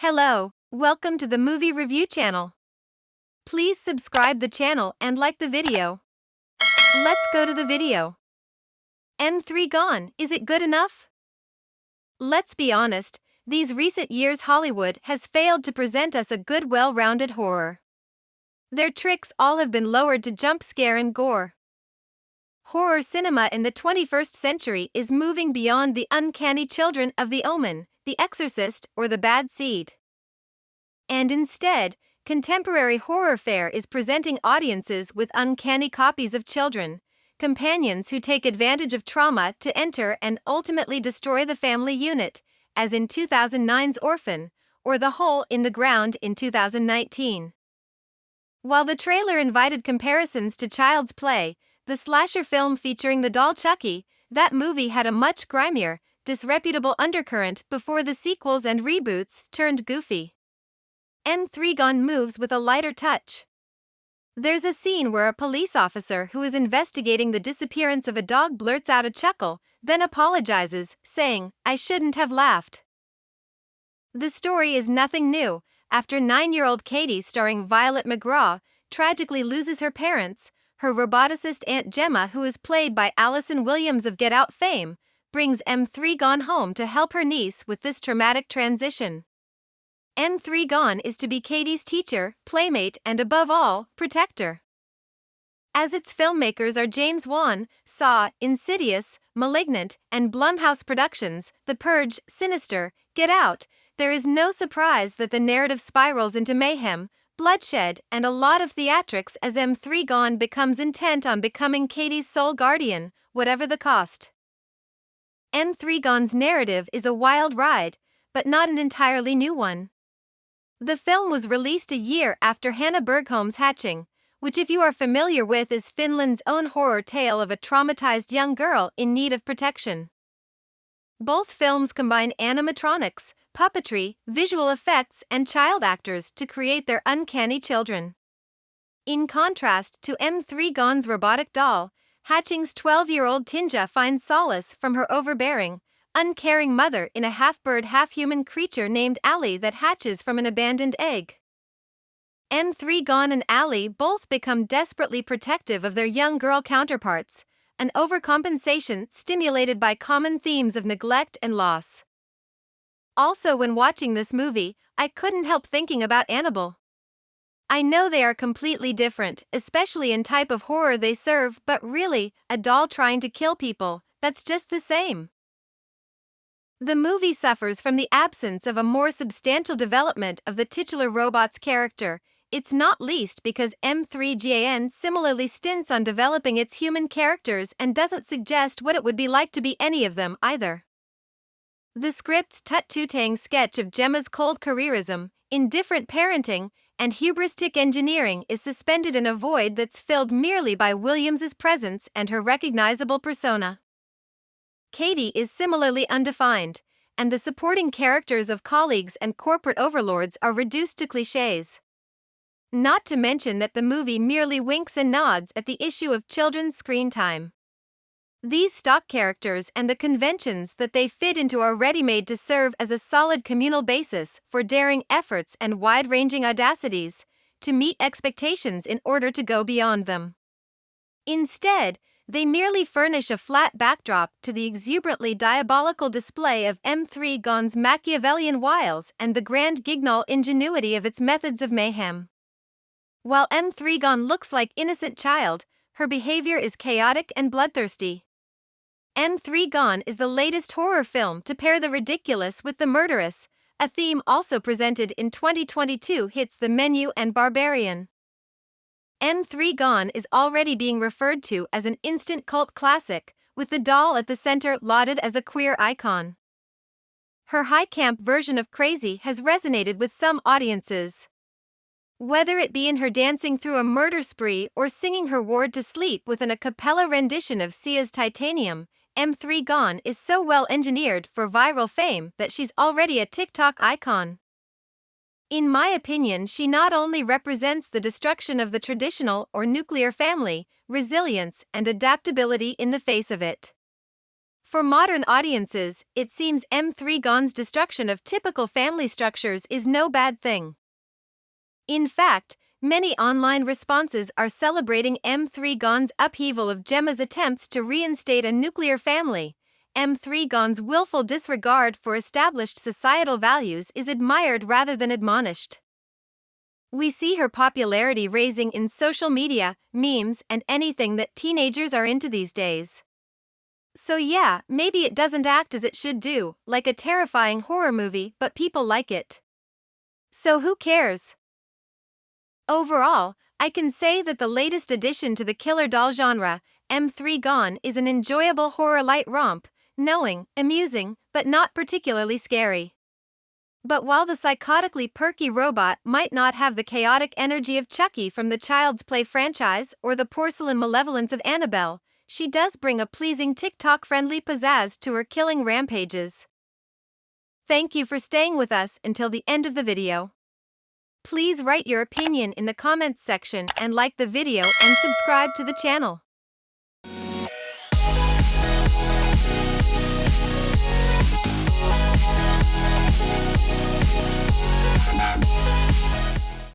Hello, welcome to the movie review channel. Please subscribe the channel and like the video. Let's go to the video. M3GAN, is it good enough? Let's be honest, these recent years Hollywood has failed to present us a good well-rounded horror. Their tricks all have been lowered to jump scare and gore. Horror cinema in the 21st century is moving beyond the uncanny children of The Omen, The Exorcist, or The Bad Seed. And instead, contemporary horror fare is presenting audiences with uncanny copies of children, companions who take advantage of trauma to enter and ultimately destroy the family unit, as in 2009's Orphan, or The Hole in the Ground in 2019. While the trailer invited comparisons to Child's Play, the slasher film featuring the doll Chucky, that movie had a much grimier, disreputable undercurrent before the sequels and reboots turned goofy. M3GAN moves with a lighter touch. There's a scene where a police officer who is investigating the disappearance of a dog blurts out a chuckle, then apologizes, saying, "I shouldn't have laughed." The story is nothing new. After 9-year-old Katie, starring Violet McGraw, tragically loses her parents, her roboticist Aunt Gemma, who is played by Allison Williams of Get Out fame, brings M3GAN home to help her niece with this traumatic transition. M3GAN is to be Katie's teacher, playmate, and above all, protector. As its filmmakers are James Wan, Saw, Insidious, Malignant, and Blumhouse Productions, The Purge, Sinister, Get Out, there is no surprise that the narrative spirals into mayhem, bloodshed, and a lot of theatrics as M3GAN becomes intent on becoming Katie's sole guardian, whatever the cost. M3GAN's narrative is a wild ride, but not an entirely new one. The film was released a year after Hannah Bergholm's Hatching, which, if you are familiar with, is Finland's own horror tale of a traumatized young girl in need of protection. Both films combine animatronics, puppetry, visual effects, and child actors to create their uncanny children. In contrast to M3GAN's robotic doll, Hatching's 12-year-old Tinja finds solace from her overbearing, uncaring mother in a half-bird, half-human creature named Allie that hatches from an abandoned egg. M3GAN and Allie both become desperately protective of their young girl counterparts, an overcompensation stimulated by common themes of neglect and loss. Also, when watching this movie, I couldn't help thinking about Annabelle. I know they are completely different, especially in type of horror they serve, but really, a doll trying to kill people, that's just the same. The movie suffers from the absence of a more substantial development of the titular robot's character. It's not least because M3GAN similarly stints on developing its human characters and doesn't suggest what it would be like to be any of them either. The script's tut-tutang sketch of Gemma's cold careerism, indifferent parenting, and hubristic engineering is suspended in a void that's filled merely by Williams's presence and her recognizable persona. Katie is similarly undefined, and the supporting characters of colleagues and corporate overlords are reduced to clichés. Not to mention that the movie merely winks and nods at the issue of children's screen time. These stock characters and the conventions that they fit into are ready-made to serve as a solid communal basis for daring efforts and wide-ranging audacities to meet expectations in order to go beyond them. Instead, they merely furnish a flat backdrop to the exuberantly diabolical display of M3GAN's Machiavellian wiles and the grand guignol ingenuity of its methods of mayhem. While M3GAN looks like innocent child, her behavior is chaotic and bloodthirsty. M3GAN is the latest horror film to pair the ridiculous with the murderous, a theme also presented in 2022 hits The Menu and Barbarian. M3GAN is already being referred to as an instant cult classic, with the doll at the center lauded as a queer icon. Her high-camp version of crazy has resonated with some audiences. Whether it be in her dancing through a murder spree or singing her ward to sleep with an a cappella rendition of Sia's Titanium, M3GAN is so well engineered for viral fame that she's already a TikTok icon. In my opinion, she not only represents the destruction of the traditional or nuclear family, resilience and adaptability in the face of it. For modern audiences, it seems M3GAN's destruction of typical family structures is no bad thing. In fact, many online responses are celebrating M3GAN's upheaval of Gemma's attempts to reinstate a nuclear family. M3GAN's willful disregard for established societal values is admired rather than admonished. We see her popularity raising in social media, memes, and anything that teenagers are into these days. So yeah, maybe it doesn't act as it should do, like a terrifying horror movie, but people like it. So who cares? Overall, I can say that the latest addition to the killer doll genre, M3GAN, is an enjoyable horror light romp, knowing, amusing, but not particularly scary. But while the psychotically perky robot might not have the chaotic energy of Chucky from the Child's Play franchise or the porcelain malevolence of Annabelle, she does bring a pleasing TikTok-friendly pizzazz to her killing rampages. Thank you for staying with us until the end of the video. Please write your opinion in the comments section and like the video and subscribe to the channel.